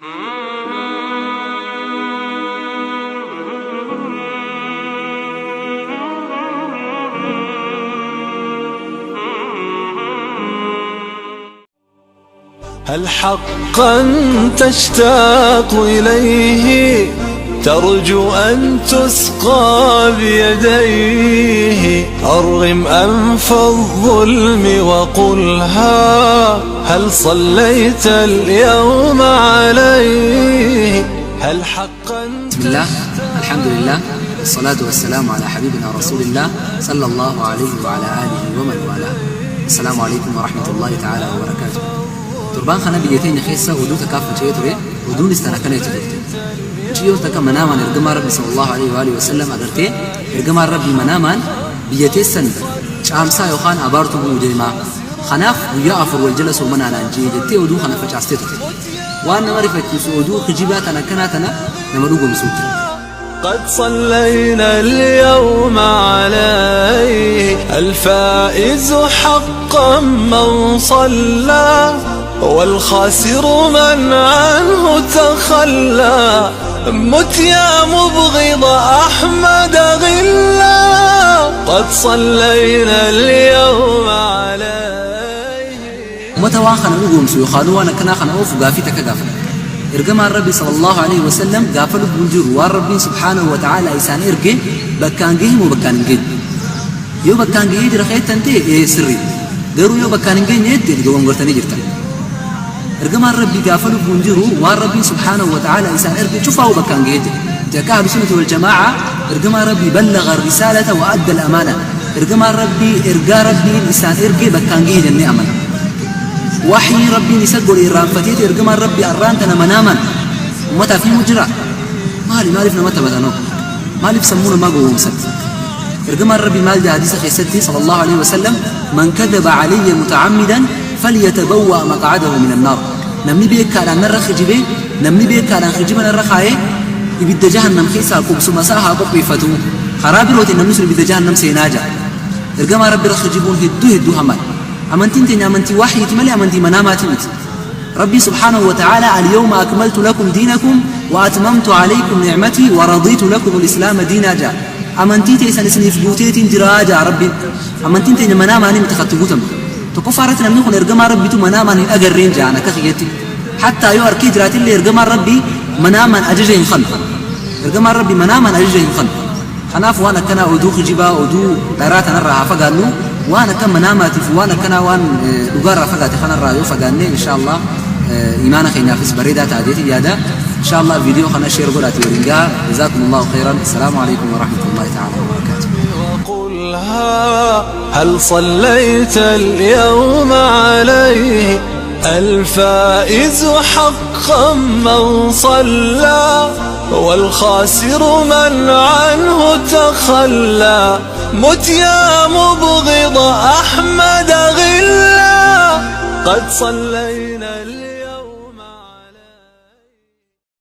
هل حقا تشتاق إليه ترجو أن تسقى بيديه أرغم أنف الظلم وقلها هل صليت اليوم عليه هل حقا بسم الله الحمد لله والصلاة والسلام على حبيبنا رسول الله صلى الله عليه وعلى آله ومن والاه. السلام عليكم ورحمة الله تعالى وبركاته. تربان خنا بيتين خيسة ودو تكافل شيء تري ودون استنكنا يتدرت جيو تك منامان إرجما ربي صلى الله عليه وآله وسلم أدرتي إرجما ربي منامان بيتين سن شامسا يخان أبارتو بوديما خناف ويأفر والجلس ومن على الجيد تي ودو خنا فجأستيت وأنا معرفة ودو خجيبات أنا كناتنا نمروج مسوتي قد صلينا اليوم عليه الفائز حقا من صلى والخاسر من عنه تخلى مت يا مبغض أحمد غلا قد صلينا اليوم عليه متواخنا نقوم سيخالوا أنا كنا خنا أوف قافتك قافل إرجما الرب صلى الله عليه وسلم قافل بنجر والرب سبحانه وتعالى إنسان إرجع بكان جهم وبكان جد يو بكان جد رخيت تنتي سري درو يو بكان جد نيت تجوم قرتني جرتا إرجما الرب قافل بنجر والرب سبحانه وتعالى إنسان إرجع شوفه بكان جد جاء بسنة والجماعة إرجما الرب بلغ الرسالة وأدى الأمانة إرجما الرب إرجع ربي إنسان إرجع بكان جد النعمة وحي ربي نسجل إيران فتيت إرجما ربي أرانتنا مناما ومتى في مجرى مالي فينا متى بدنا مالي بسمونا ما جوهم سد إرجما ربي مال ده حديث خيستي صلى الله عليه وسلم من كذب علي متعمدا فليتبوأ مقعده من النار نمني بيك على النار خجيبه نمني بيك على خجيبنا الرخاء يبدأ جهنم خيسا كوب سمساها كوب يفتو خرابي روت النمسر يبدأ جهنم سيناجا إرجما ربي رخجيبون هدو همال أمنتين تني أمنتي وحي تملي أمنتي منامات مت ربي سبحانه وتعالى اليوم أكملت لكم دينكم وأتممت عليكم نعمتي ورضيت لكم الإسلام دينا جاء أمنتي تيسن سنف بوتيتين دراجة ربي أمنتين تني مناماني متخطبوتم تكفارتنا منكم إرجما ربي تو مناماني أجرين جانا كخيتي حتى يوار كيدرات اللي إرجما ربي منامان أجرين خلف إرجما ربي منامان أجرين خلف خناف وأنا كنا أدوخ جبا أدو قراتنا الرها فقالوا وانا كم مناماتي وانا كنا وان لغارة فقط خنا الراديو فقالني ان شاء الله ايمانا خينا في بريدة تعديتي جادا ان شاء الله فيديو خنا شير قولات ورنجا جزاكم الله خيرا السلام عليكم ورحمة الله تعالى وبركاته وقلها هل صليت اليوم عليه الفائز حقا من صلى والخاسر من عنه تخلى مت يا مبغض أحمد غلا قد صليت